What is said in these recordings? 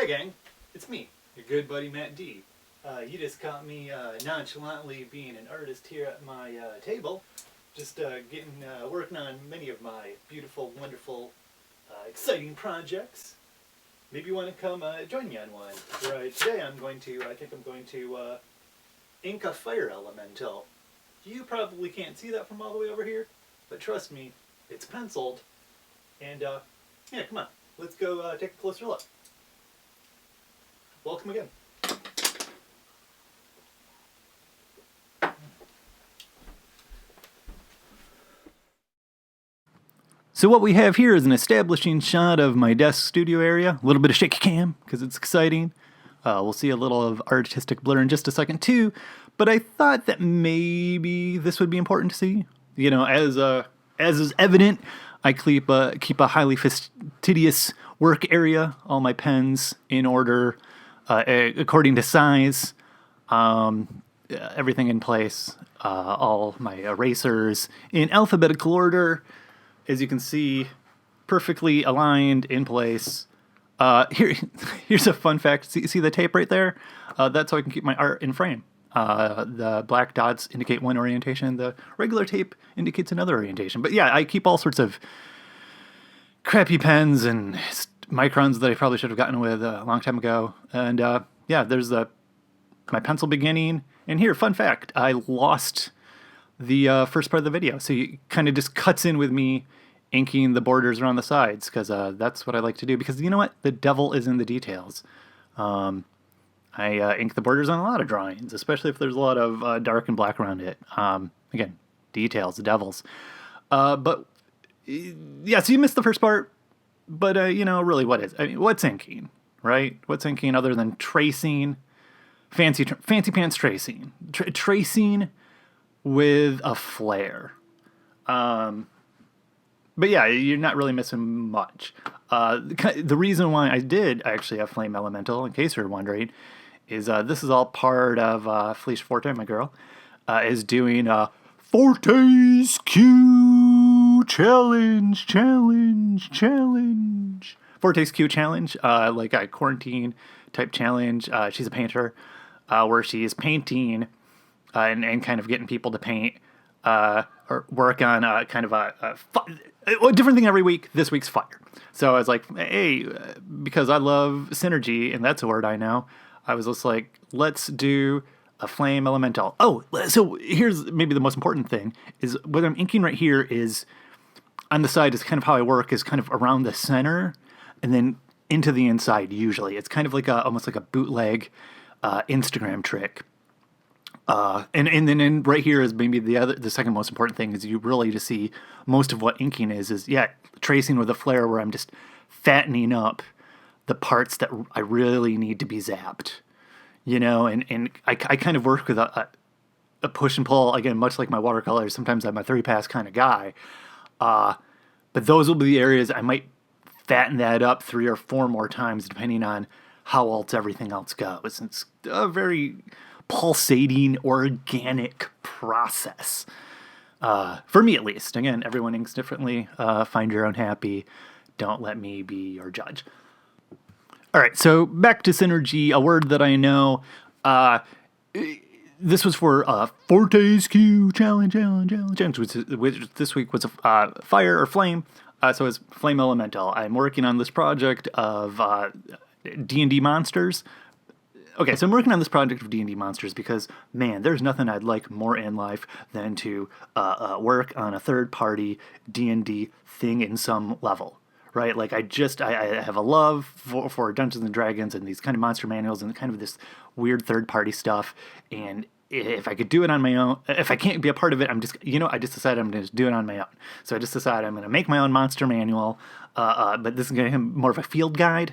gang, it's me, your good buddy Matt D. You just caught me nonchalantly being an artist here at my table, just working on many of my beautiful, wonderful, exciting projects. Maybe you want to come join me on one. Right today, I think I'm going to ink a fire elemental. You probably can't see that from all the way over here, but trust me, it's penciled. And yeah, come on, let's go take a closer look. Welcome again. So what we have here is an establishing shot of my desk studio area. A little bit of shaky cam, because it's exciting. We'll see a little of artistic blur in just a second too. But I thought that maybe this would be important to see. You know, as is evident, I keep a highly fastidious work area. All my pens in order, according to size. Everything in place. All my erasers in alphabetical order. As you can see, perfectly aligned in place. Here's a fun fact. See the tape right there? That's how I can keep my art in frame. The black dots indicate one orientation. The regular tape indicates another orientation. But yeah, I keep all sorts of crappy pens and microns that I probably should have gotten with a long time ago. And yeah, there's my pencil beginning. And here, fun fact, I lost the first part of the video. So it kind of just cuts in with me inking the borders around the sides, because that's what I like to do. Because you know what? The devil is in the details. I ink the borders on a lot of drawings, especially if there's a lot of dark and black around it. Again, details, the devils. But yeah, so you missed the first part. But you know, really, what's inking, right? What's inking other than tracing, fancy pants tracing, tracing with a flair. But yeah, you're not really missing much. The reason why I did actually have Flame Elemental, in case you're wondering, is this is all part of Felicia Forte, my girl, is doing Forte's Q Challenge. Forte's Q Challenge, like a quarantine type challenge. She's a painter, where she's painting and kind of getting people to paint or work on kind of a different thing every week. This week's fire. So I was like, hey, because I love synergy, and that's a word I know, I was just like, let's do a flame elemental. Oh, so here's maybe the most important thing, is what I'm inking right here is on the side is kind of how I work, is kind of around the center and then into the inside usually. It's kind of like almost like a bootleg Instagram trick. And then right here is maybe the second most important thing, is you really to see most of what inking is yeah, tracing with a flare, where I'm just fattening up the parts that I really need to be zapped, you know, and I kind of work with a push and pull, again, much like my watercolors. Sometimes I'm a 3-pass kind of guy, but those will be the areas I might fatten that up 3 or 4 more times, depending on how else everything else goes. It's a very pulsating, organic process. For me, at least. Again, everyone inks differently. Find your own happy. Don't let me be your judge. All right, so back to synergy, a word that I know. This was for Forte's Q Challenge, which this week was fire or flame. So it's Flame Elemental. I'm working on this project of D&D monsters. Okay, so I'm working on this project of D&D monsters because, man, there's nothing I'd like more in life than to work on a third-party D&D thing in some level, right? Like, I have a love for Dungeons & Dragons and these kind of monster manuals and kind of this weird third-party stuff, and if I could do it on my own, if I can't be a part of it, I just decided I'm going to do it on my own. So I just decided I'm going to make my own monster manual, but this is going to be more of a field guide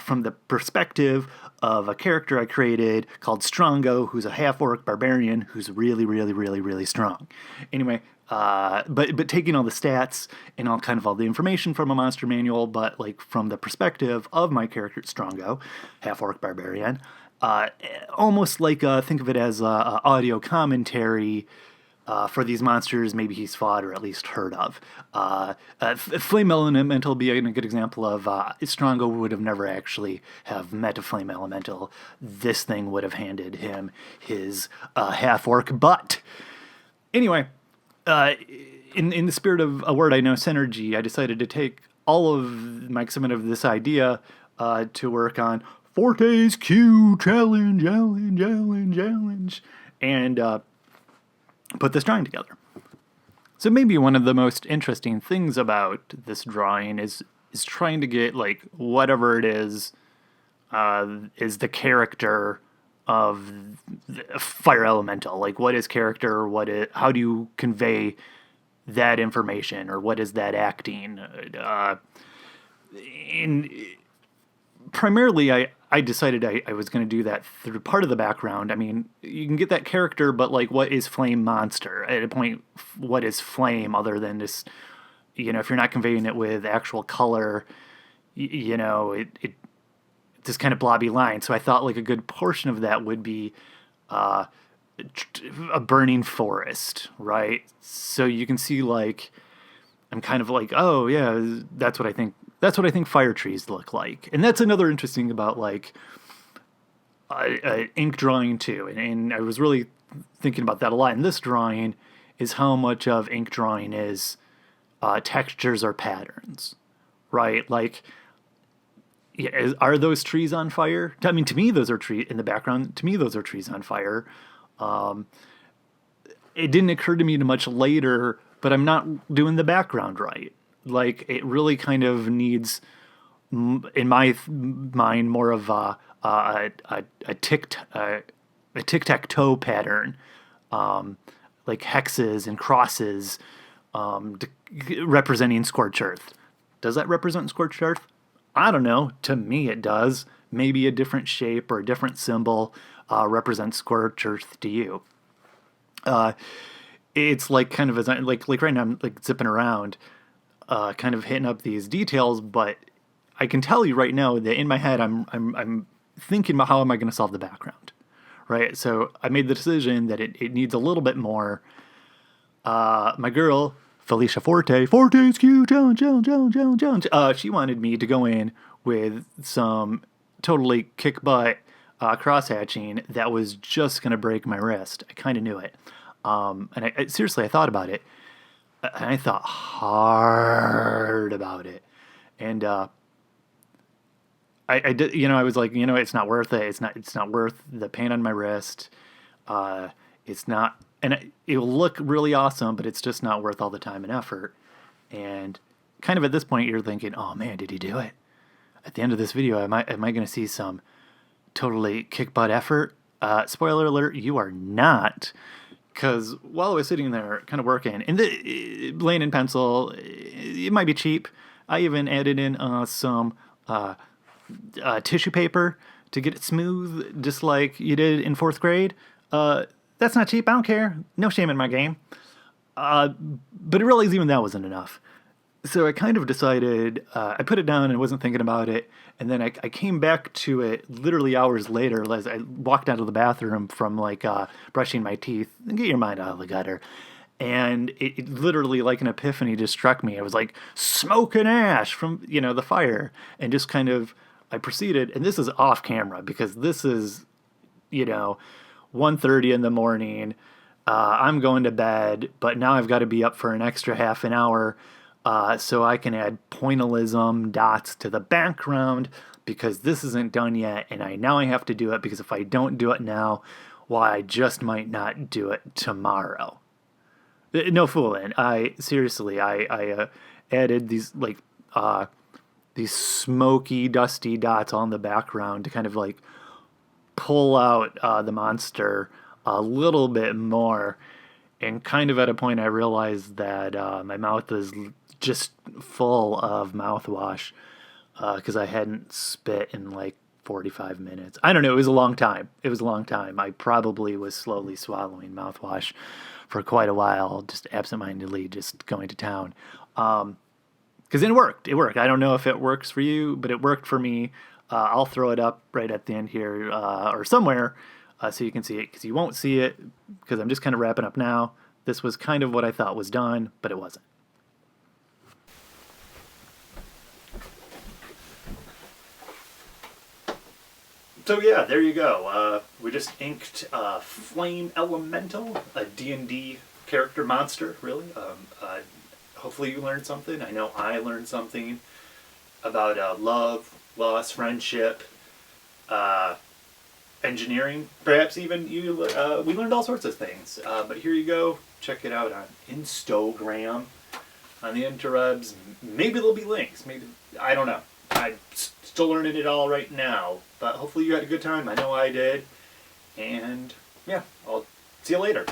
from the perspective of a character I created called Strongo, who's a half-orc barbarian who's really, really, really, really strong. Anyway, but taking all the stats and all the information from a monster manual, but like from the perspective of my character Strongo, half-orc barbarian, almost like think of it as audio commentary for these monsters maybe he's fought or at least heard of. Flame Elemental being a good example of Strongo would have never actually have met a Flame Elemental. This thing would have handed him his half-orc butt. Anyway, in the spirit of a word I know, synergy, I decided to take all of my excitement of this idea to work on Forte's Q challenge, and put this drawing together. So maybe one of the most interesting things about this drawing is trying to get like whatever it is the character of the fire elemental. Like what is character? How do you convey that information, or what is that acting? Primarily, I decided I was going to do that through part of the background. I mean, you can get that character, but like, what is Flame Monster? At a point, what is Flame other than just, if you're not conveying it with actual color, it this kind of blobby line. So I thought like a good portion of that would be a burning forest, right? So you can see like, I'm kind of like, oh yeah, that's what I think. That's what I think fire trees look like. And that's another interesting about like ink drawing too. And I was really thinking about that a lot in this drawing, is how much of ink drawing is textures or patterns, right? Like, are those trees on fire? I mean, to me, those are trees in the background. To me, those are trees on fire. It didn't occur to me much later, but I'm not doing the background right. Like, it really kind of needs, in my mind, more of a tic-tac-toe pattern, like hexes and crosses, representing scorched earth. Does that represent scorched earth? I don't know. To me, it does. Maybe a different shape or a different symbol represents scorched earth to you. It's like kind of as like right now I'm like zipping around, kind of hitting up these details, but I can tell you right now that in my head I'm thinking about how am I going to solve the background, right? So I made the decision that it needs a little bit more. My girl Felicia Forte's Q challenge. She wanted me to go in with some totally kick butt cross hatching that was just going to break my wrist. I kind of knew it, and I seriously I thought about it. And I thought hard about it. And I did, I was like, it's not worth it. It's not worth the pain on my wrist. It's not, and it'll look really awesome, but it's just not worth all the time and effort. And kind of at this point, you're thinking, oh man, did he do it? At the end of this video, am I going to see some totally kick butt effort? Spoiler alert, you are not. Because while I was sitting there kind of working, and laying in pencil, it might be cheap. I even added in some tissue paper to get it smooth, just like you did in 4th grade. That's not cheap. I don't care. No shame in my game. But I realized even that wasn't enough. So I kind of decided, I put it down and wasn't thinking about it. And then I came back to it literally hours later as I walked out of the bathroom from like brushing my teeth. Get your mind out of the gutter. And it literally, like an epiphany, just struck me. I was like, smoke and ash from, the fire. And just kind of, I proceeded, and this is off camera because this is, 1:30 in the morning. I'm going to bed, but now I've got to be up for an extra half an hour so I can add pointillism dots to the background because this isn't done yet, and now I have to do it because if I don't do it now, I just might not do it tomorrow. No fooling. I added these these smoky, dusty dots on the background to kind of like pull out the monster a little bit more. And kind of at a point I realized that my mouth is just full of mouthwash because I hadn't spit in like 45 minutes. I don't know. It was a long time. I probably was slowly swallowing mouthwash for quite a while, just absentmindedly just going to town. Because it worked. I don't know if it works for you, but it worked for me. I'll throw it up right at the end here or somewhere so you can see it because you won't see it because I'm just kind of wrapping up now. This was kind of what I thought was done, but it wasn't. So yeah, there you go. We just inked Flame Elemental, a D&D character monster, really. Hopefully you learned something. I know I learned something about love, loss, friendship, engineering, perhaps even. We learned all sorts of things. But here you go. Check it out on Instagram, on the interwebs. Maybe there'll be links. Maybe, I don't know. I'm still learning it all right now, but hopefully you had a good time. I know I did. And yeah, I'll see you later.